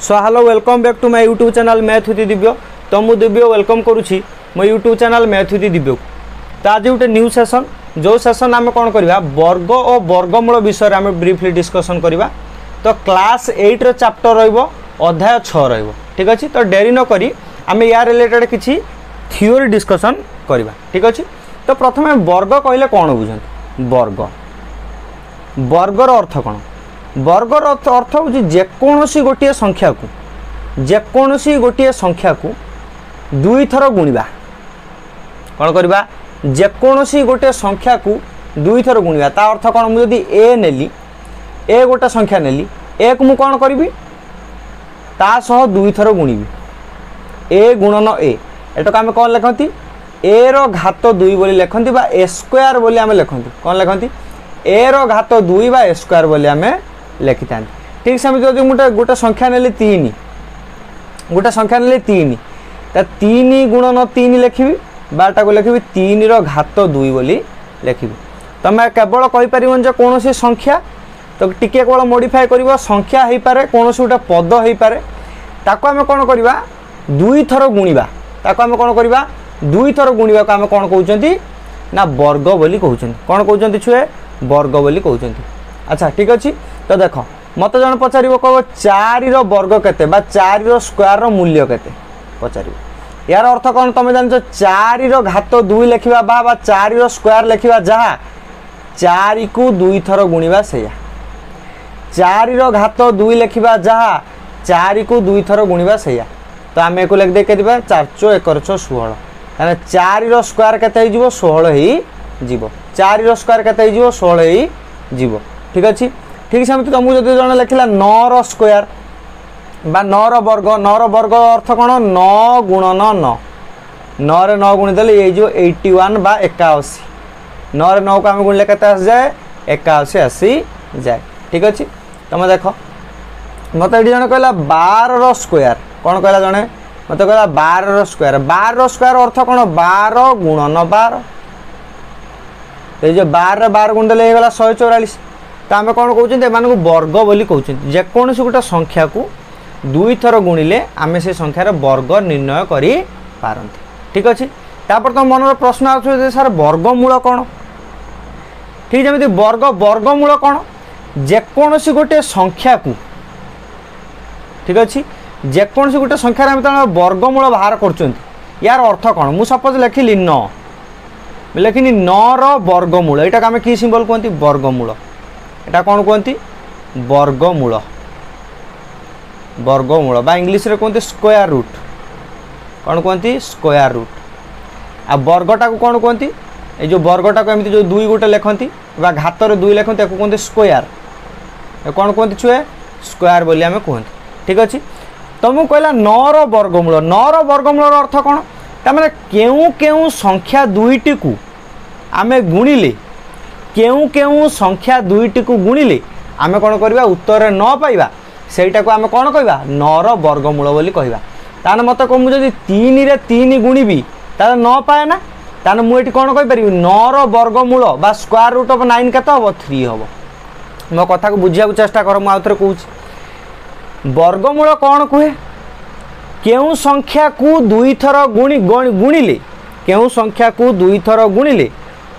So hello welcome back to my YouTube channel math with Divya. तो मु Divya welcome करुँची मो YouTube channel math with Divya. तो आज गोटे न्यू सेशन जो सेशन आम कौन करवा वर्ग और वर्गमूल विषय आम ब्रीफली डिस्कसन करवा। तो क्लास 8 रो चैप्टर रहिबो अध्याय 6 रहिबो। ठीक अच्छे। तो डेरी न करी आम या रिलेटेड किसी थियोरी डिस्कसन करवा। ठीक अच्छे। तो प्रथम वर्ग कहले कौन बुझे वर्ग वर्गर अर्थ कौन वर्गर अर्थ हूँ जेकोसी गोटे संख्या को दुई थर गुणिबा कौन करवा जेकोसी गोटे संख्या को दुई थर गुणिबा ता अर्थ कौन मुझे ए नेली ए गोटे संख्या नेली ए को मु कौन करी ता सह दुई थर गुणिबी ए गुणन ए एटा आम कौन लिखती ए रो घात दुई बोली लिखती बा ए स्क्वायर बोली आम लिखती कौन लिखती ए रो घात दुई बा ए स्क्वायर बोली आम लिखि था। ठीक सेमती जो मुझे गोटे संख्या नेली तीन गोटे संख्या नेली तीन ता तीन गुणन तीन लिखी बाटा को लिखी तीन रो घात दुई बोली लिखी। तुम केवल कहीपर जो कौन सी संख्या तो टी केवल मॉडिफाई कर संख्या हो पारे कौन गोटे पद हो पारे ताको आम कौन करवा दुई थर गुणिबा ताको आम कौन करवा दुई थर गुणिबा को आम कौन कहते ना वर्ग बोली कहते कौन कहते छुए वर्ग बोली कहते। अच्छा ठीक अच्छे। तो देख मत जन पचार कह 4 रो वर्ग केते बा 4 रो स्क्वायर रो मूल्य केते पचार यार अर्थ कौन तुम जान 4 रो घात दुई लिखा बा 4 रो स्क्वायर लिखा जहाँ 4 को दुई थर गुणिबा से 4 रो घात दुई लिखा जहाँ 4 को दुई थर गुणिबा से तो आम एक लिख दे के 4 चो 1 16 ताने 4 रो स्क्वायर केते हो 16 ही जीव 4 रो स्क्वायर केते हो 16 ही जीव। ठीक अच्छे। ठीक सेमती तुमको जो जन लिखला 9 रो स्क्वायर बा 9 रो वर्ग अर्थ कौन 9 गुणन 9 9 रे 9 गुणी देले ये जो 81 बा 81 9 रे 9 को आम गुणिले केते आस जाए 81 आसी जाए। ठीक अच्छे। तुम देख मत ये जन कहला 12 रो स्क्वायर कौन कहला जने मत कहला 12 रो स्क्वायर अर्थ कौन 12 गुणन 12 ये जो 12 रे 12 गुण देले गला 144 तो आम कौन कहते वर्ग बोली कहते जेकोसी गोटे संख्या को दुई थर गुणिले आम से संख्यार वर्ग निर्णय करी पारंती। ठीक अच्छे। तापर तुम मन प्रश्न आसुचे सर वर्गमूल कौन ठीक जमी वर्गमूल कौन जेकोसी गोटे संख्या को ठीक अच्छे जेकोसी गोटे संख्यार आम वर्गमूल बाहर कर यार अर्थ कौन मु सपोज लिखिली 9 लिखिनी 9 रो वर्गमूल यहाँ आम कि सिंबल कहती वर्गमूल एटा कौन कहती वर्गमूल वर्गमूल बा इंग्लिश रे कहते स्क्वायर रूट कौन कहती स्क्वायर रूट आ वर्गटा को कौन कहती ये जो वर्गटा को एमती जो दुई गोटे लिखती बा घात रे दुई लिखती या कहते स्क्वायर कौन कहती छुए स्क्वायर बोली आम कहते। ठीक अच्छे। तुमको कहला 9 रो वर्गमूल अर्थ कौन तमें केउ केउ संख्या दुईटी को आम गुणिले केउ संख्या दुईटी को गुणिले आम कौन करवा उत्तर न पाइबा सेटा को आम कौन कहवा 9 रो वर्गमूल बोली कहवा। ताने मत कह मुझे 3 रे 3 गुणिबी ताले न पाए ना ताने मुझे कौन कहीपर 9 रो वर्गमूल बा स्क्वायर रूट ऑफ 9 केते हम 3 हम मो कथा को बुझिया चेष्टा कर मुझे आउथरे कहूँ वर्गमूल कौन कहे केउ संख्या को दुई थर गुणिले केउ संख्या को दुई थर गुणिले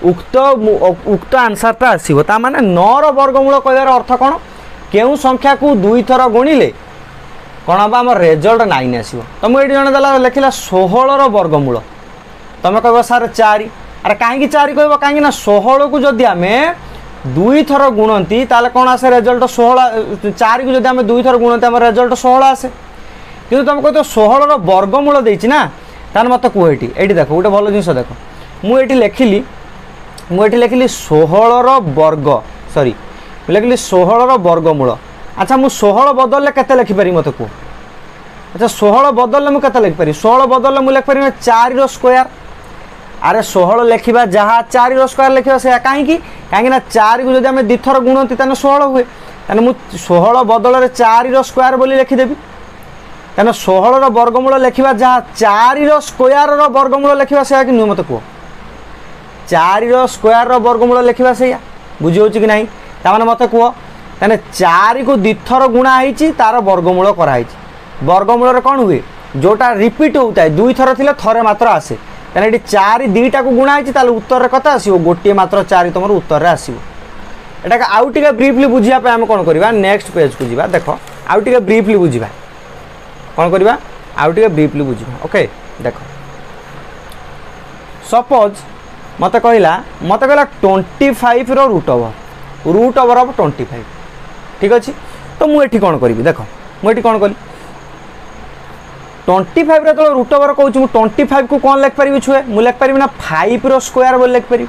उक्त आंसरटा आसो ता माने 9 रो वर्गमूल कहार अर्थ कौन केउ संख्या को दुई थर गुणिले कौन हम आम रेजल्ट 9 आसो। तुम ये जन देला लिखला 16 रो वर्गमूल तुम कह सार 4 अरे कहीं 4 कह कहीं 16 को जदि आम दुई थर गुणती ताले कौन आसे रेजल्ट 16 4 को जदि आम दुई थर गुणती आम रेजल्ट 16 आसे कि तुम कह 16 रो वर्गमूल देती ना ताने मत कह ये देख गोटे भल जिन देख मुझे लिखिली 16 रो वर्ग सॉरी लिखिली 16 रो वर्गमूल। अच्छा मु 16 बदल केते लिखिपारी मत कह अच्छा 16 बदल मुझे केते लिखिपारी 16 बदल मुझे लिखिपारी 4 रो स्क्वायर अरे 16 लिखा जहाँ 4 रो स्क्वायर लिखा से कहीं 4 को जब आम दिथर गुणती 16 हुए तेना मुझे 16 बदल 4 रो स्क्वायर बोली लिखिदेवी तेना 16 रो वर्गमूल लिखा जहाँ 4 रो स्क्वायर रो वर्गमूल लिखा से कि नुह मत कह 4 रो स्क्वायर रो वर्गमूल लिखा से बुझी कि नहीं ताने मत कह तेने 4 को दिथर गुणा होती तार वर्गमूल कराई वर्गमूल कौन हुए जोटा रिपीट होता है दुई थर थी थरे मात्र आसे कहना ये 4 2टा को गुणा है उत्तर कत आसो गोटे मात्र 4 तुम उत्तर आसो एटा आउ टे ब्रीफली बुझापी आम कौन करवा नेक्स्ट पेज को जा देख आउ टे ब्रीफली बुझा कौन करवा आउ टे ब्रीफली बुझा ओके देख सपोज मत कहला 25 रूट ओवर ऑफ 25 ठीक अच्छे तो मुझे कौन करी देख मुझे कौन करी 25 रे तो रूट ओवर कहूँ 25 को कौन लिख पारि छुए मुझे लिख पारि ना 5 रो स्क्वायर बोली लिख पारि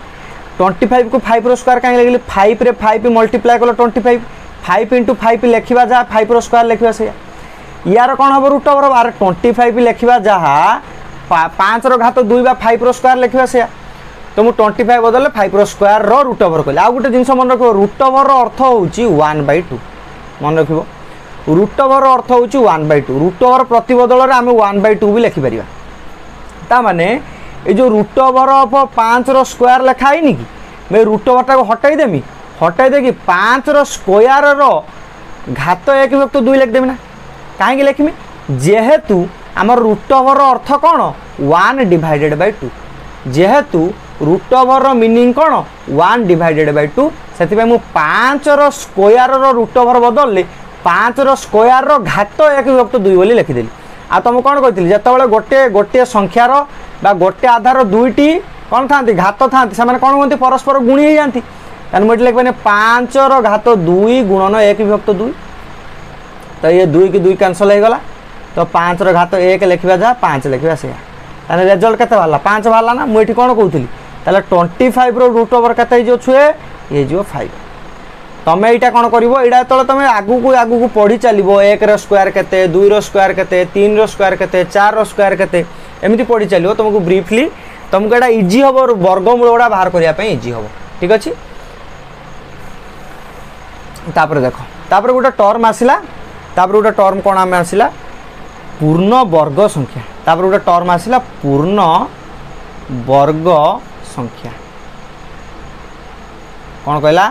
25 को 5 रो स्क्वायर कहीं लिखली 5 रे 5 मल्टीप्लाई कल 25 5 इंटू 5 लिखा जहाँ 5 रो स्क्वायर लिखा से यार कौन हम रूट ओवर आर 25 लिखा जहाँ 5 रो घात 2 बा 5 रो स्क्वायर लिखा से तो मुझे 25 बदले 5 रो स्क्वायर रूट ओवर कहली आउ गोटे जिन मन रख रूट ओवर अर्थ हूँ 1/2 मन रख रूट ओवर अर्थ हूँ 1/2 रूट ओवर प्रति बदल में आम 1/2 भी लिखिपर ताने ये जो रूट ओवर ऑफ 5 रो स्क्वायर लिखाई कि मैं रूट ओवर टाक हटाईदेमी हटाई कि 5 रो स्क्वायर रो घात 1 विभक्त 2 लिखदेमी ना कहीं लिखमी जेहेतु आम रूट ओवर अर्थ कौन 1/2 जेहेतु रूट ओवर मीनिंग कौन 1/2 से 5 रो स्क्वायर रो रूट ओवर बदल 5 रो स्क्वायर रो घात 1 विभक्त 2 बोली लिखिदेली आ तुम कौन कहती जिते गोटे गोटे संख्यार बा गोटे आधार दुईटी कौन था घात था से कौन कहते परस्पर गुणी हो जाती मुझे लिखे 5 रो घात 2 गुणन 1 विभक्त 2 तो ये 2 की 2 कैनसल हो गला तो 5 रो घात 1 लिखा जहाँ 5 लिखा से रेजल्ट के 5 बाहर ना मुझे कौन कहती 25 रो रूट ओवर के छुए ये जो 5 तुम यहाँ कौन कर तो तुम आगू आगू पढ़ी चलो 1 रो स्क्वायर केते 2 रो स्क्वायर केते 3 रो स्क्वायर केते 4 रो स्क्वायर केते एमती पढ़ी चलो तुमको ब्रीफली तुमको यहाँ इजी हम वर्गमूल गुड़ा बाहर करने इजी हम ठीक अच्छे तापर देख तापर गोटे टर्म आसला तापर गोटे टर्म कौन आम आसला पूर्ण वर्ग संख्या तापर गोटे टर्म आसला पूर्ण वर्ग संख्या कौन कहला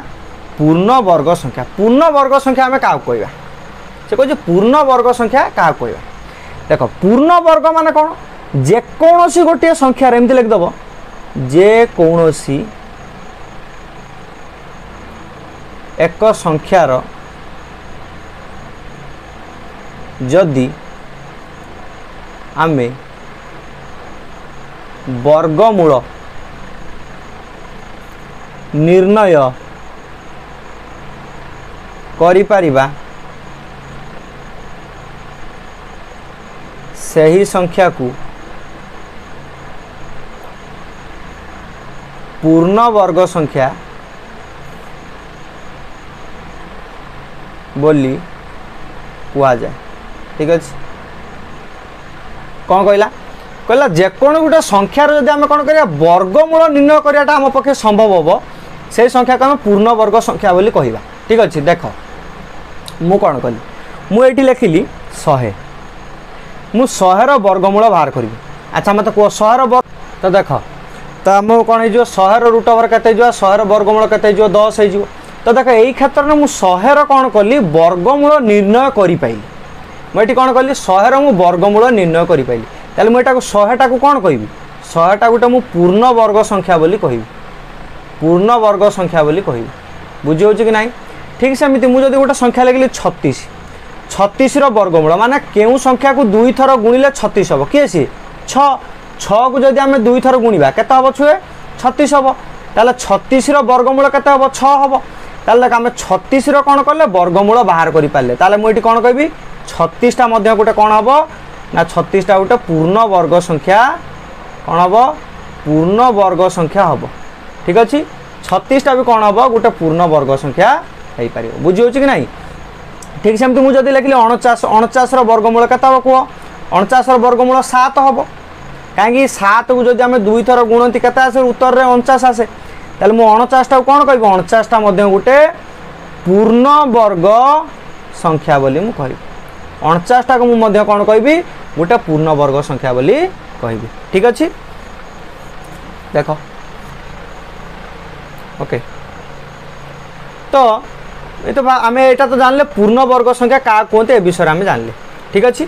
पूर्ण वर्ग संख्या आम क्या कहवा से कहे पूर्ण वर्ग संख्या क्या कहवा देख पूर्ण वर्ग मान कौन जेकोसी गोटे संख्यार एमती लिखिदेव जेकोसी एक संख्यार जदि आमे वर्गमूल निर्णय करिपारिबा सही संख्या को पूर्ण वर्ग संख्या बोली कुआ जाए ठीक अच्छे कौन कहला कहला जेकोन गोटे संख्यार जब आम कौन करिया वर्गमूल निर्णय कराटा आम पक्षे संभव हम से संख्या को आम पूर्ण वर्ग संख्या बोली कहवा ठीक अच्छे देख मु कौन कली मुझे लिखिली 100 मु 100 वर्गमूल बाहर करी अच्छा मत कह 100 वर्ग तो देख तो आम कौन हो 100 रूट ओवर के 100 वर्गमूल के 10 हो तो देख यही क्षेत्र में मुझे 100 कौन कली वर्गमूल निर्णय करी मुझे कौन कली 100 मु वर्गमूल निर्णय करी ताले मुझे 100टा को कौन कहि 100टा गोटे मु पूर्ण वर्ग संख्या बोली कहि पूर्ण वर्ग संख्या बोली कहि बुझी हो कि नहीं ठीक सेमती मुझे गोटे संख्या लिखली 36 रो वर्गमूल माने केउ संख्या को 2 थर गुणिले 36 हम किए सी 6 को जदि आम 2 थर गुणा केते हम छुए 36 हम ताले 36 रो वर्गमूल केते हम 6 हम ताले आम 36 रो कौन कले वर्गमूल बाहर करि पाले ताले मु एठी कौन कहबी 36टा मध्ये गोटे कौन हम ना 36टा गोटे पूर्ण वर्ग संख्या कौन हम पूर्ण वर्ग संख्या हम ठीक अच्छे 36टा भी कौन हम गोटे पूर्ण वर्ग संख्या हो पार बुझी हो कि नहीं ठीक सेमती मुझे लिखिली 49 वर्गमूल के कह 49 वर्गमूल 7 हम कहीं 7 को जब आम 2 थर गुणती के उत्तर में 49 आसे ताले मु 49टा कौन कह 49टा गोटे पूर्ण वर्ग संख्या बोली मु कहि 49टा को मुझे कौन कहि गोटे पूर्ण वर्ग संख्या बोली कहि ठीक अच्छे देख ओके तो ये तो आम यहाँ तो जानले पूर्ण वर्ग संख्या क्या कहते ए विषय आम जानले ठीक अच्छे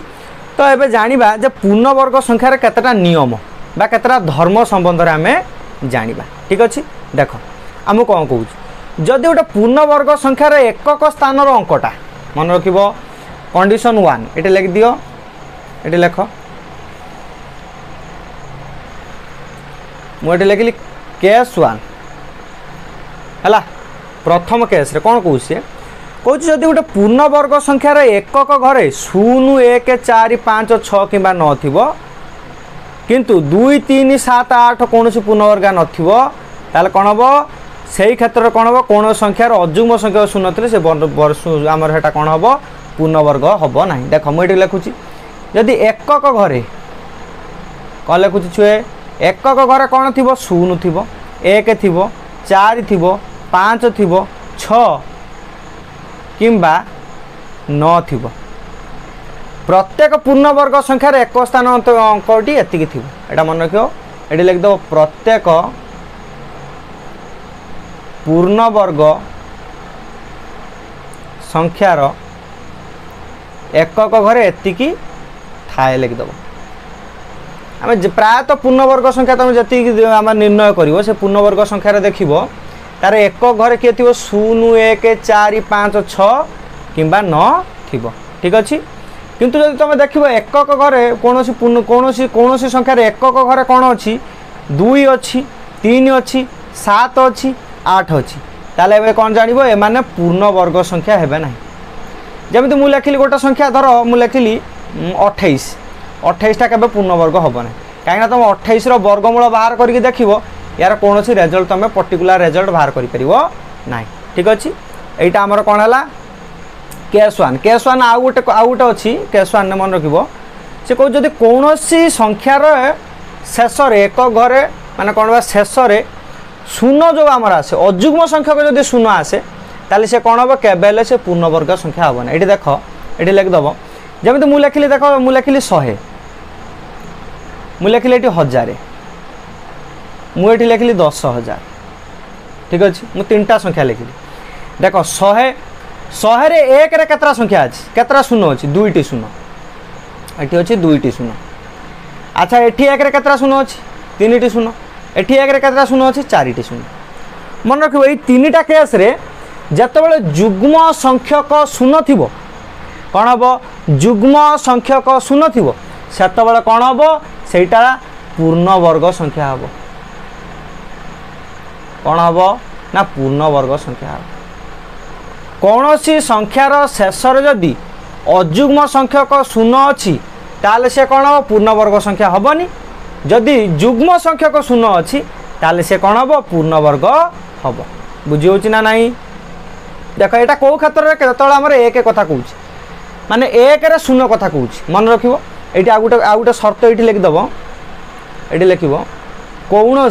तो ये जानिबा जे पूर्णवर्ग संख्यार केतेटा नियम बा केतेटा धर्म संबंध में आम जानिबा ठीक अच्छे देख आम कौन कहूँ जदि गोटे पूर्णवर्ग संख्यार एकक स्थान अंकटा मन रख कंडीशन 1 ये लिख दियो ये लेख मुझे लिखिली केस 1 है प्रथम केस रे कौन कहूँ कौच जदि गोटे पूर्णवर्ग संख्यार एकक घरे 0 1 4 5 6 कि 9 थी किंतु 2 3 7 8 कौन पूर्णवर्ग नाल कौन हम से क्षेत्र कौन हम कौन संख्यार अजुग्म संख्या शून्य से आमर है कौन हम पूर्णवर्ग हम ना देख मुझे लिखुची जदि एकक घरे कौन लिखुची छुए एकक घरे कौन थी 0 थी 1 थी 4 थी 5 थी 6 किंबा 9 थी प्रत्येक पूर्णवर्ग संख्यार एक स्थान अंकटी एतिकी थी एटा मन रखियो ये लिखिदेव प्रत्येक पूर्णवर्ग संख्यार एकक घरे एतिकी थाए लिखिदेव आम प्रायतः पूर्णवर्ग संख्या तुम जी आम निर्णय कर से पूर्णवर्ग संख्यार देख तार एकक घरे किए थी 0 1 4 5 6 कि 9 थी ठीक अच्छे किंतु जब तुम देख एकक घरे कौन संख्यार एकक घरे कौन अच्छी 2 अच्छी 3 अच्छी 7 अच्छी 8 अच्छी ताले एबे कौन जानिबो ए माने पूर्णवर्ग संख्या हेबे ना जमी मुझे लिखिली गोटे संख्या धर मुझे लिखिली 28 28टा केबे पूर्णवर्ग हम ना कहीं तुम 28 वर्गमूल बाहर करके देख यार कौन रेजल्ट तुम पर्टिकुलर रेजल्ट बाहर कर ना ठीक अच्छे यहाँ आमर कौन है केस 1 आउ गोटे अच्छी केस 1 मन रख से कह जब कौन संख्यार शेष एक घरे माने कौन शेष शून्य जो आमर आसे अजुग्म संख्यक जब शून्य आसे ताले से कौन हम केवल से पूर्णवर्ग संख्या हम ना ये देख ये लिखिदेव जमी मुझे लिखिली देख मुझे लिखिली 100 मुझे लिखिली ये 1000 मुझे लिखिली 10,000 ठीक अच्छे मुझे 3टा संख्या लिखिली देख 100 रे 1 रे केतरा संख्या अच्छी केतरा शून्य अच्छी 2टी शून्य ये अच्छी 2टी शून्य अच्छा एठी 1 रे केतरा शून्य अच्छी 3टी शून्य एठी 1 रे केतरा शून्य अच्छी 4टी शून्य मन रख ये 3टा केस रे जतबेले जुग्म संख्यक शून्य थी कौन हम जुग्म संख्यक शून्य थी सेतबेले कौन हम सेटा पूर्णवर्ग संख्या हम कौन हम ना पूर्णवर्ग संख्या हम कौन सी संख्यार शेष जदि अजुग्म संख्यक शून्य अच्छी ताले से कौन हम पूर्णवर्ग संख्या हेनी जदि जुग्म संख्यक शून्य अच्छी ताले से कौन हम पूर्णवर्ग हम बुझी हो ना नहीं देख यहाँ कौ क्षेत्र में जो आम एक कथा कौच माने 1 रे शून्य कथा कौच मन रख ये आउ गोटे शर्त ये लिखिदेव ये लिख कौन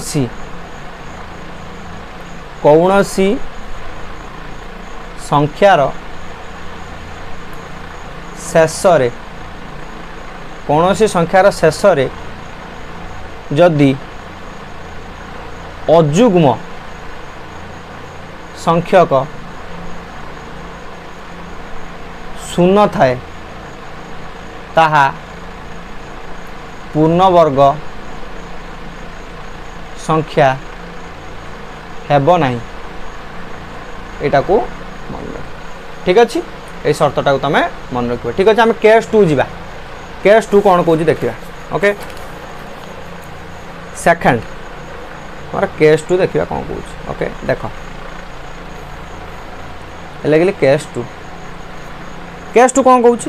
संख्यार शेष कौन संख्यार शेष जदि अजुग्म संख्यक शून्य थाए ताहा पूर्णवर्ग संख्या हेब नहीं यहाँ को मन रख ठीक अच्छे ये सर्तटा तुम मन रख ठीक अच्छे आम केस 2 जा केस 2 कौन कौच देखा ओके सेकेंड हमारा केस 2 देखा कौन कौच ओके देख लगे केस 2 कौन कौच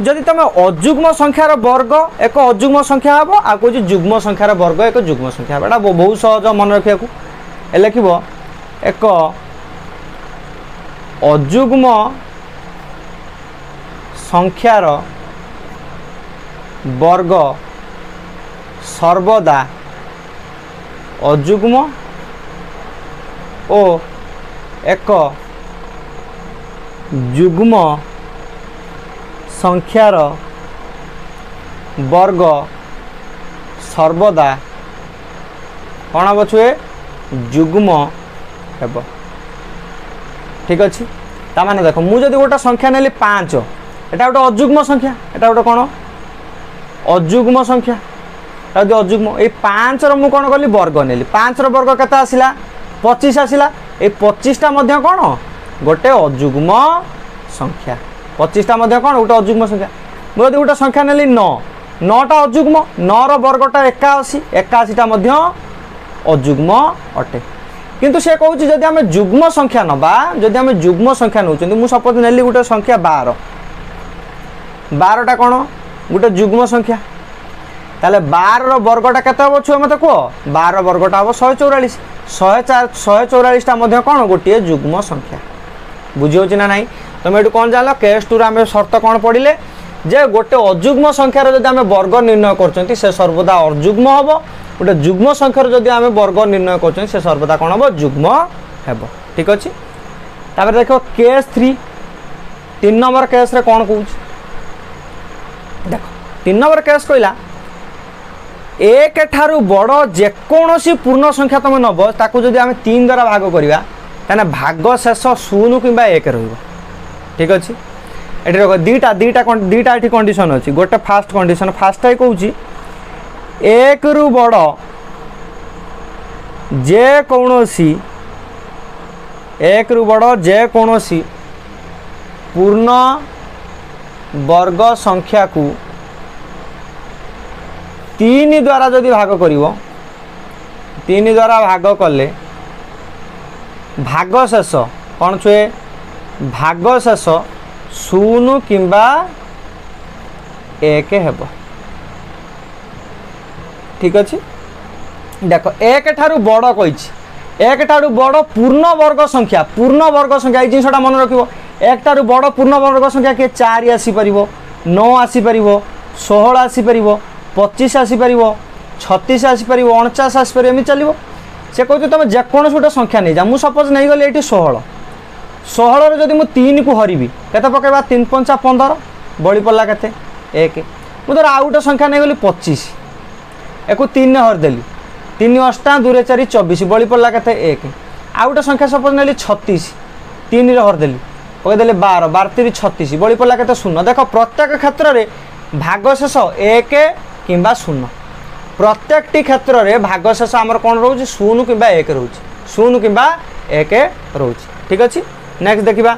जदि तुम अजुग्म संख्यार वर्ग एक अजुग्म संख्या हम आ कौच जुग्म संख्यार वर्ग एक जुग्म संख्या हम एटा बहुत सहज मन रखा लिख एक अजुग्म संख्यार वर्ग सर्वदा अजुग्म और एक जुग्म संख्यार वर्ग सर्वदा कौन हम छुए जुग्म हेब ठीक अच्छे ताने देख मुझे गोटे संख्या नेली 5 এটা গোटे अजुग्म संख्या এটা গোटे कौन अजुग्म संख्या अजुग्म ये 5 रो मु कौन कली वर्ग नेली 5 रो वर्ग केते आसिला 25 आसिला ये 25टा मध्य कौन गोटे अजुग्म संख्या 25टा मध्य कौन गोटे अजुग्म संख्या मुझे गोटे संख्या नेली 9टा अजुग्म 9 रो वर्गटा 81 81टा मध्य अजुग्म अटे किंतु से कहूँ जदि आम जुग्म संख्या नबा जदि आम जुग्म संख्या नौ मुझे सपोज नेली गोटे संख्या 12टा कौन गोटे जुग्म संख्या ताले 12 वर्गटा केते हम छुआ मत कह 12 वर्गटा हम 144 144टा मध्य कौन गोटे जुग्म संख्या बुझे ना ना तुम ये कौन जान केस 2 आम शर्त कौन पढ़ले जे गोटे अजुग्म संख्यार जब आम वर्ग निर्णय कर सर्वदा अजुग्म हम गोटे जुग्म संख्यार जब आम वर्ग निर्णय कर सर्वदा कौन हम जुग्म हेब ठीक अच्छे देख केस 3 3 नंबर केस रे कौन कौच देख 3 नंबर केस कहला एक ठारू बड़ जेकोसी पूर्ण संख्या तुम नब ताकू जदि आम 3 द्वारा भाग करवा ताने भाग शेष 0 कि 1 रही ठीक अच्छे ये रख दीटा ये कंडीशन अच्छी गोटे फास्ट कंडीशन फास्ट कौच एक रु बड़ जेकोसी एक रु बड़ जेकोसी पूर्ण वर्ग संख्या को 3 द्वारा जदि भाग करिवो 3 द्वारा भाग कले भाग शेष कौन छुए भाग शेष 0 किंबा 1 हेब ठीक अच्छे देख एक ठारू बड़ कही एक ठारू बड़ पूर्ण वर्ग संख्या ये जिनसा मन रखियो एक ठारू बड़ पूर्ण वर्ग संख्या किए 4 आसीपर 9 आसीपर 16 आसीपर 25 आसीपर 36 आसीपर 49 आसीपर एम चलो से कहते तुम जेकोसी गोटे संख्या नहीं जा मुझे सपोज नहीं गली ये 16 जदि मुझे 3 को हरबी केते पकेबा 3 5 15 बड़ी पड़ा केते 1 मुझे आउ गोटे संख्या नहीं गली 25 एक 3 हरदेली 3 8 2 4 24 बड़ी पड़ा केते 1 आउ गोटे संख्या सपोज नहीं 36 3 हरदेली पकईदे 12 12 3 36 बड़ी पड़ा केते 0 देख प्रत्येक क्षेत्र में भाग शेष 1 किंबा 0 प्रत्येक क्षेत्र में भाग शेष आमर कौन रोच 0 कि 1 रोच 0 कि 1 रोच ठीक अच्छे नेक्स्ट देखा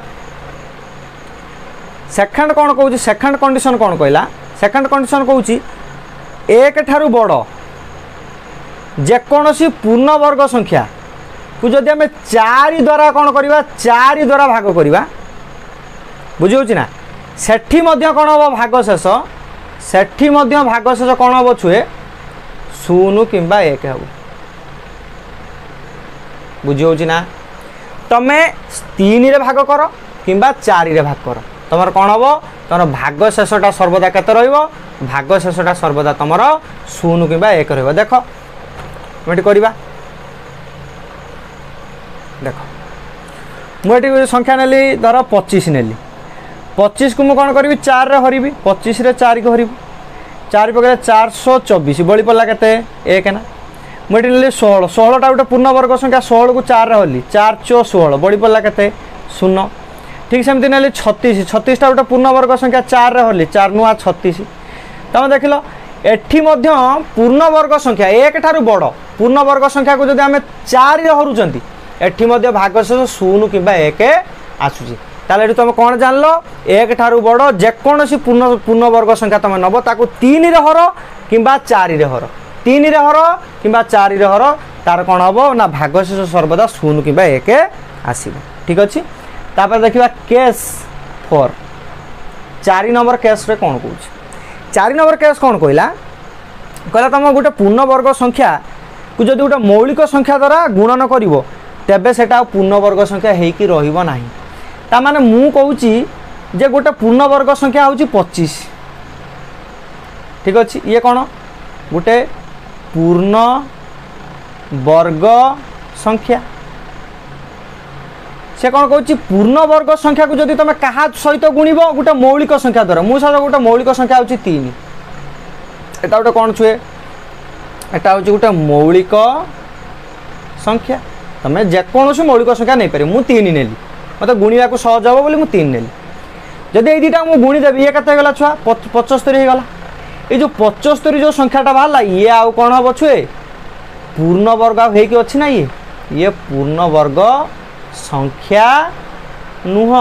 सेकंड कौन कौच सेकंड कंडीशन कौन कहला सेकंड कंडीशन कौच एक ठारू बड़ जेकोसी पूर्ण वर्ग संख्या को जदि आम 4 द्वारा कौन करवा 4 द्वारा भाग करवा बुझे ना सेठी मध्य कौन हम भाग शेष सेठी मध्य भाग शेष कौन हम छुए 0 कि 1 हे बुझे ना तमे 3 रे भाग कर कि 4 रे भाग कर तुम कौन हम तुम भाग शेषटा सर्वदा केते रहिबो भाग शेषटा सर्वदा तुम 0 कि 1 रहिबो देख मुझे करवा देख मुझे संख्या नेली धर 25 नेली 25 को मुझे कौन करी 4 रे हरबी 25 रे 4 को हरबी 4 पकड़े 424 बड़ी पड़ा के 1 ना मुझे नेली 16 16टा गोटे पूर्ण वर्ग संख्या 16 को 4 रे हरली 4 4 16 बड़ी पड़ा के 0 ठीक सेमती नेली 36 36टा गोटे पूर्ण वर्ग संख्या 4 रे हरली 4 नुआ 36 तुम देख लो एठी मध्य पूर्ण वर्ग संख्या एक ठारू बड़ पूर्ण वर्ग संख्या को जदि आम 4 रे हरुचंती एठी मध्य भाग शेष 0 कि 1 आसुची ताले तुम कौन जान लो एक ठारू बड़ जेकोसी पूर्ण वर्ग संख्या तुम नब ताकू 3 रे हर कि 4 रे हर 3 रे हर कि 4 रे हर तार कौन हम ना भाग शेष सर्वदा 0 कि 1 आसब ठीक अच्छे तापर देखा केस 4 4 नंबर केस रे कौन कौच 4 नंबर केस कौन कहला कहला तुम गोटे पूर्ण वर्ग संख्या को जब गोटे मौलिक संख्या द्वारा गुणन कर तेबे सेटा पूर्ण वर्ग संख्या होइकी रहिबो नाही तामाने मु कहूची जे गोटे पूर्ण वर्ग संख्या होची 25 ठीक अच्छे ये कौन गोटे पूर्ण वर्ग संख्या से कौन कहूँ पूर्ण वर्ग संख्या को जदि तुम क्या सहित गुणब गोटे मौलिक संख्या द्वारा मो सहित गोटे मौलिक संख्या हूँ 3 एटा गोटे कौन छुए एटा हूँ गोटे मौलिक संख्या तुम जेकोसी मौलिक संख्या नहीं पारे मु 3 नेली मत गुणा को सहज हम बोली 3 नेली जदि ये दुटा मुझे गुणीदेवी ये केते गला छुआ 75 हो गला। ये जो 75 जो संख्याटा बाहर ये आउ कौन हम छुए पूर्ण वर्ग होगी अच्छी ना ये पूर्ण वर्ग संख्या नुह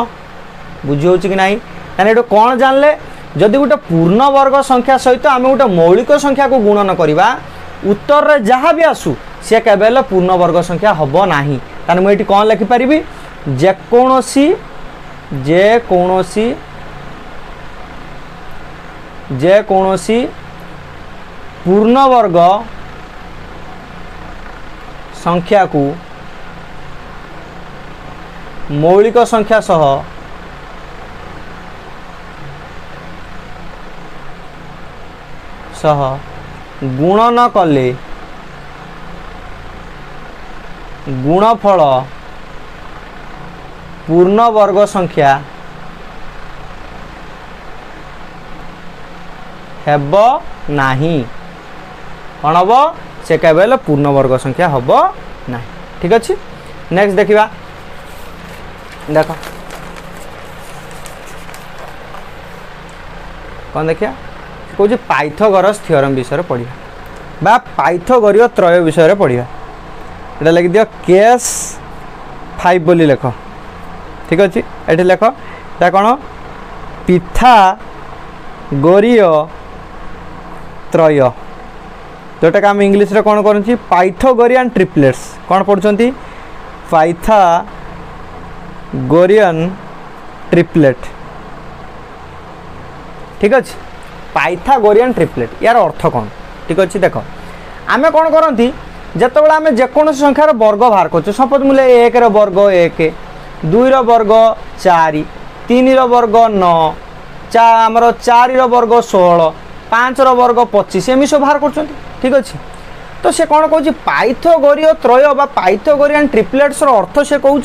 बुझी कि ना ये कौन जानले जदि गोटे पूर्ण वर्ग संख्या सहित आम गोटे मौलिक संख्या को गुणन करवा उत्तर रे जहाँ भी आसू सी केवल पूर्ण वर्ग संख्या हम ना ताने मुझे कौन लिखिपारि जेकोसी पूर्ण वर्ग संख्या को मौलिक संख्या सह गुणन कले गुणफल पूर्ण वर्ग संख्या हेब नाही कौन हम से केवल पूर्ण वर्ग संख्या हम ना। ठीक अच्छे नेक्स्ट देखा देख कौन देखिया कौन पाइथागोरस थ्योरम विषय पढ़ा बा पाइथागोरीय त्रय विषय पढ़ा यहाँ लिख दियो केस 5 बोली लेख। ठीक अच्छे ये लेख या कौन पिथागोरीय त्रय जोटा आम इंग्लीश रे कौन कर पाइथागोरियन ट्रिपलेट्स कौन पढ़ुंट पाइथागोरियन ट्रिपलेट। ठीक अच्छे पाइथागोरियन ट्रिपलेट यार अर्थ कौन। ठीक अच्छे देख आम कौन करती जिते आम जेको संख्यार वर्ग बाहर कर सपोज मुझे 1 वर्ग 1 2 वर्ग 4 3 वर्ग 9 आमर 4 वर्ग 16 5 वर्ग 25 एम सब बाहर कर। ठीक अच्छे तो से कौन कौन पाइथागोरीय त्रय बा पाइथागोरियन ट्रिपलेट्स अर्थ से कौन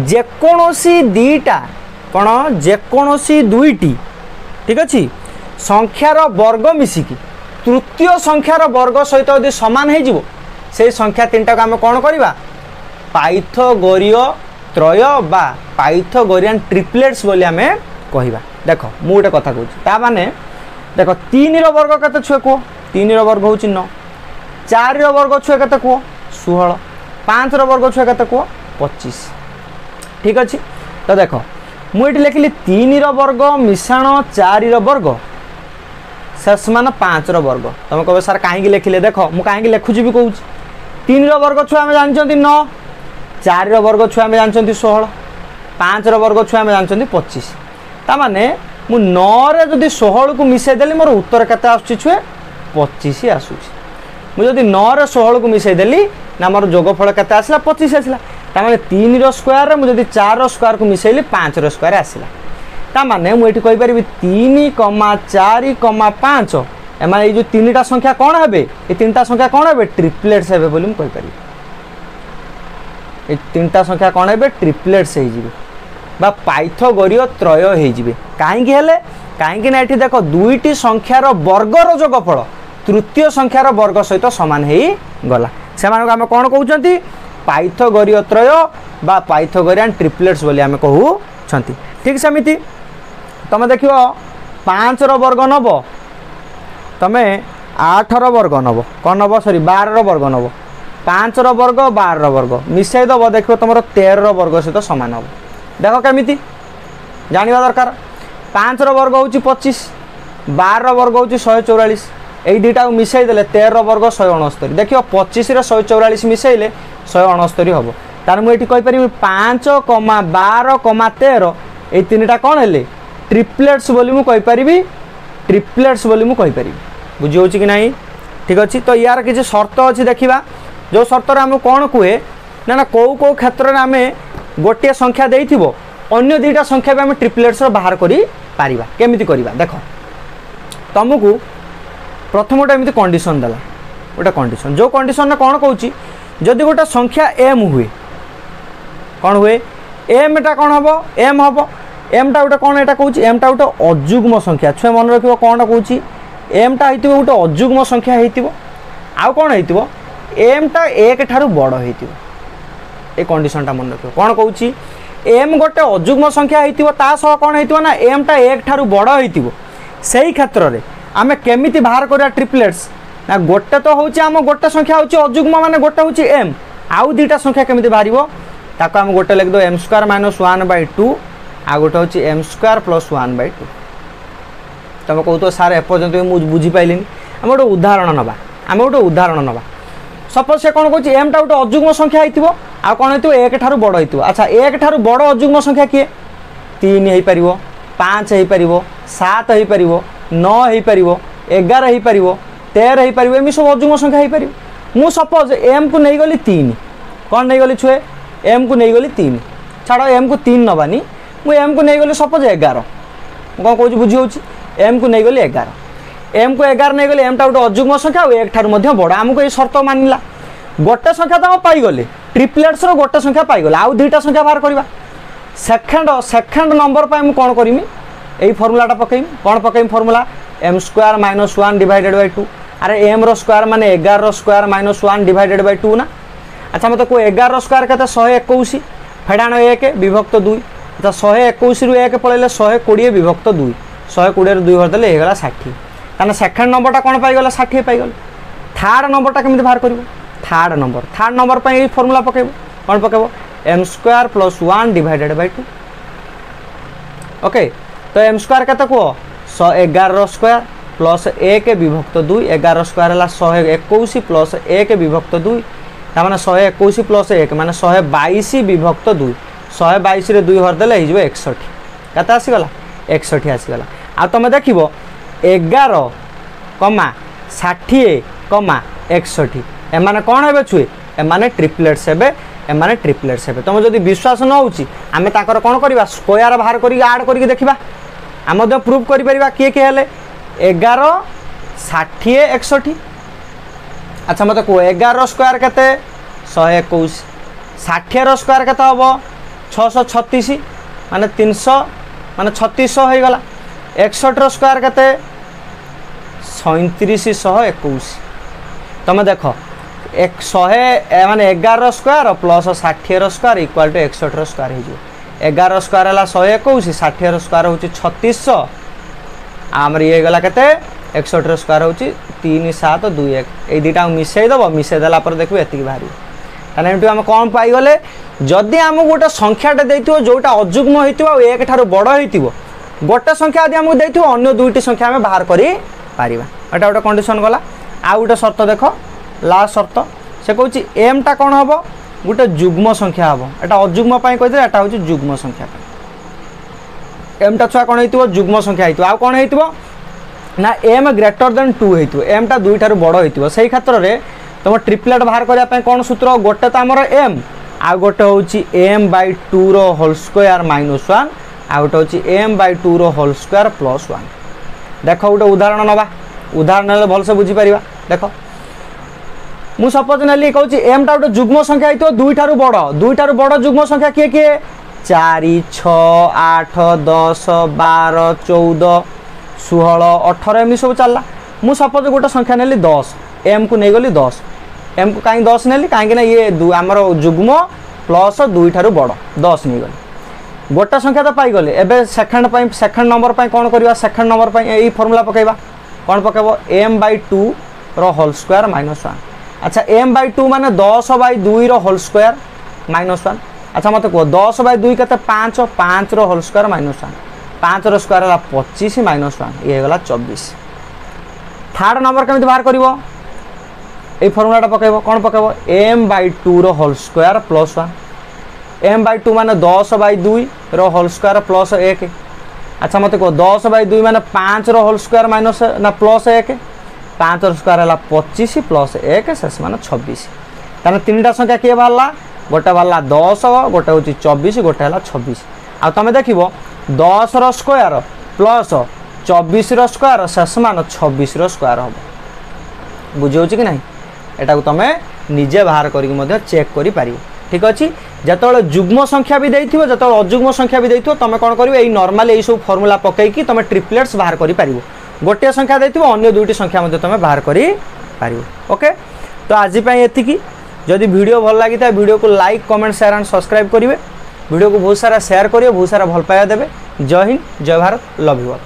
जेकोसी दीटा कौन जेकोसी दुईटी। ठीक अच्छे संख्यार वर्ग मिसिकी तृतीय संख्यार वर्ग सहित यदि सामान हो से संख्या 3टा को आम कौन करवा पाइथागोरीय त्रय बा पाइथागोरियन ट्रिपलेट्स बोली आम कहवा। देख मु गोटे कथा कहूँ माने देख 3 वर्ग केते छुए कह 3 वर्ग हूँ 9 4 वर्ग छुए केते कह 16 5 वर्ग छुए केते कह 25। ठीक अच्छे तो देख मुझे लिखिली 3 वर्ग मिशाण 4 वर्ग शेष मान 5 वर्ग तुम कह सार कहीं लिखिले देख मुझे कहीं लिखुची भी कहूँ 3 वर्ग छुआ आम जानते 9 4 वर्ग छुआ आम जानते 16 5 वर्ग छुआ आम जानते 25 ताने मु 9 रे जदि 16 को मिसईदेली मोर उत्तर केते आसुची छुए 25 आसूची मुझे 9 रे 16 को मिसईदेली ना मोर जोगफल केते आसला 25 आसला ताने 3 रो स्क्वायर रे मुझे 4 रो स्क्वायर को मिसईली 5 रो स्क्वायर आसला ताने मुझे कहि परिबी 3, 4, 5 एम ये जो 3टा संख्या कौन है ये 3टा संख्या कौन है ट्रिपलेट्स है बोली मुझे कहि ये 3टा संख्या कौन है ट्रिपलेट्स हो पाइथागोरीय त्रय हो कहीं देख दुईटी संख्यार वर्गर जोगफल तृतीय संख्यार वर्ग सहित सामान हो गला से आम कौन कहते पाइथागोरीय त्रय बा पाइथागोरियन ट्रिपलेट्स बोली आम कहते। ठीक सेमती तुम देख 5 वर्ग नब तुम 8 वर्ग नब कौन नब सॉरी 12 वर्ग नब 5 वर्ग 12 वर्ग मिसई दब देख तुम 13 वर्ग सहित सामान हम देख केमी जाना दरकार 5 वर्ग हूँ 25 12 वर्ग हूँ 144 यही दुटा मिसई देले 13 वर्ग 169 देख 25 144 मिसईले 169 हम तार मुझे कहीपरि 5, 12, 13 ये 3टा कौन है ट्रिपलेट्स बोली मु कहीपरि ट्रिपलेट्स बोली मु कहीपरि बुझी हो कि नहीं। ठीक अच्छे तो यार किसी शर्त अच्छी देखा जो शर्त आम कौन कहे ना ना कौ कौ क्षेत्र में आम गोटे संख्या देथिबो अन्य 2टा संख्या भी आम ट्रिपलेट्स बाहर करी पारिबा केमिति करिबा देख तुमको प्रथम गोटे एमती कंडीशन देला गोटे कंडीशन जो कंडीशन ना कौन कहूँ जदि गोटे संख्या एम हुए कौन हुए एम टा कौन हम एम हम एम टा गोटे कौन यहाँ कहूँ एम टा गोटे अजुग्म संख्या छुआ मन रख कौन कहूँ एम टा हो गोटे अजुग्म संख्या हो आउ कौन हो एम टा 1 ठारू बड़ हो कंडीशन टा मन रख कौन कहूँ एम गोटे अजुग्म संख्या होता कौन हो ना एम टा एक ठारू बड़ हो से क्षेत्र में आम केमी बाहर करा ट्रिपलेट्स ना गोटे तो हूँ आम गोटे संख्या हूँ अजुग्म मान गोटे हूँ एम आउ दुईटा संख्या केमी बाहर ताको आम गोटे लिखिद एम स्क्वायर माइनस 1/2 आ गोटे हूँ एम स्क्वायर प्लस 1/2 तुम कहो सार एपर्तंत मुझे बुझीपारे आम गोटे उदाहरण नवा आम गोटे उदाहरण नवा सपोज से कौन कह एम टा गोटे अजुग्म संख्या हो कौन हो एक ठारू बड़ हो अच्छा एक ठारू बड़ अजुग्म संख्या किए 3 हो पार 5 हो पार 7 हो पार 9 हो पार 11 हो पार 13 हो पार एम सब अजुग्म संख्या हो पार मु सपोज एम को नहीं गली 3 कौन नहीं गली छुए एम को नहीं गली 3 छाड़ एम को 3 नबानी मुझे एम को नहीं गली सपोज 11 कौन कौन बुझी हो एम को नहीं गली 11 एम को 11 नहीं गली एम टा गोटे अजुग्म संख्या और एक ठारू बड़ आमको ये शर्त मानिला गोटे संख्या तो पाईगले ट्रिपलेट्स गोटे संख्या पाईगले आउ दुईटा संख्या बाहर करवा सेकेंड नंबर पर मुझे कौन करमी यही फर्मुलाटा पकईमी कौन पकईमी formula M square minus 1 divided by 2 अरे एम रो स्क्वायर माने 11 स्क्वायर माइनस 1 डिवाइडेड बाय 2 ना अच्छा मतलब को 11 स्क्वायर के 121 फेडाण 1 विभक्त 2 अच्छा 121 रु 1 पड़े 120 विभक्त 2 120 2 भरदे होगा 60 ताना सेकेंड नंबरटा कौन पाईगला 60 पाईगल थर्ड नंबरटा केमी बाहर कर थर्ड नंबर पर यही फर्मुला पकेब कौन पकेब M square plus 1 divided by 2 okay तो एम स्क्वायर के कह 111 स्क्वायर प्लस 1 विभक्त 2 11 स्क्वायर है 121 प्लस 1 विभक्त 2 मैंने 121 प्लस 1 मैंने 122 विभक्त 2 122 रे 2 हरदे हो 61 केते आसीगला 61 आसीगला आ तुम देख 11 कमा 60 कमा 61 एमाने कौन हे छुए एमाने ट्रिपलेट्स हे एमाने ट्रिपलेट्स हे तुम जब विश्वास न होची आमे ताकर कौन करवा स्क्वायर बाहर करी ऐड करके देखा आम प्रूफ कर किए किए हेले 11 60 61 अच्छा मत कह 11 स्क्वायर केते 121 60 स्क्वायर केते हम 636 माने 300 माने 3600 हो गला 61 स्क्वायर केते 3721 तुम देख 100 माने 11 square plus 60 square equal to 61 square हो 11 स्क्वायर है 121 60 स्क्वायर हूँ 3600 आमर ये गला केते 61 स्क्वायर हूँ 3721 ये दुटा मिसेदेव मिसेदेला देखो ये बाहर कहना आम कौन पाईगले जदि आम गोटे संख्याटे देथिबो जोटा अजुग्म होइतिबो एक ठारू बड़ होइतिबो गोटे संख्या यदि आमको देथिबो अन्य दुईटी संख्या आम बाहर करि पारिबा एटा गोटे कंडीशन गला आ गोटे शर्त देख लास्ट शर्त से कहूँ एम टा कौन हम गोटे जुग्म संख्या हम एटा अजुग्म कहीदे एटा हूँ जुग्म संख्या एम टा छुआ कौन हो जुग्म संख्या हो आ कौन हो ना एम ग्रेटर देन 2 हो एम टा दुई ठारू बड़ हो से क्षेत्र में तुम ट्रिपलेट बाहर करने कौन सूत्र गोटे तो आमर एम आ गोटे हूँ एम बाय 2 रो होल स्क्वायर माइनस 1 आ गोटे हूँ एम बाय 2 रो होल स्क्वायर प्लस 1 देख गोटे उदाहरण नवा उदाहरण भलसे बुझीपर देख मु सपोज नेली कहूँ एम टा गोटे जुग्म संख्या हो दुई ठारू बड़ जुग्म संख्या किए किए 4 6 8 10 12 14 16 18 एमती सब चलला मु सपोज गोटे संख्या नेली 10 एम को नहीं गली 10 एम को कहीं 10 नेली कहीं ये आमर जुग्म प्लस दुई ठारू बड़ 10 नहीं गली गोटे संख्या तो पाईगले एबे सेकेंड नंबर पर कौन करवा सेकेंड नंबर पर यही फर्मुला पकेबा कौन पकेब एम बाय 2 रो होल स्क्वायर माइनस 1 अच्छा एम बाय 2 माने 10 बाय 2 रो होल स्क्वायर माइनस 1 अच्छा मत कह 10 बाय 2 के 5 रो होल स्क्वायर माइनस 1 5 रो स्क्वायर है 25 माइनस 1 ये गला 24 थर्ड नंबर केମିତି बाहर करिवो ए फर्मुलाटा पकेबो कौन पकेबो एम बाय 2 रो whole square plus 1 M by 2 माने 10 बाय 2 रो होल स्क्वायर प्लस 1 अच्छा मत कह 10 बाय 2 माने 5 रो होल स्क्वायर माइनस ना प्लस 1 5 रो स्क्वायर है 25 प्लस 1 शेष मान 26 ताने तीनटा संख्या किए बाहरला गोटे बाहरला 10 गोटे हूँ 24 गोटे है 26 आ तुम देखो 10 रो स्क्वायर प्लस 24 रो स्क्वायर शेष मान 26 रो स्क्वायर हम बुझे कि नहीं एटा तुम निजे बाहर करके चेक कर पार ठीक अच्छे जो जुग्म संख्या भी देथिबो जो अजुग्म संख्या भी देथिबो तुम कौन कर नॉर्मल यही सब फर्मुला पकईकि तुम ट्रिपलेट्स बाहर कर पार गोटे संख्या देथिबो अन्य दुईटी संख्या तुम बाहर कर पार ओके तो आज एतिकी जदि वीडियो भल लगी था वीडियो को like comment share and subscribe करेंगे वीडियो को बहुत सारा शेयर करिए, बहुत सारा भल पाया देवे। जय हिंद, जय भारत, लव यू ऑल।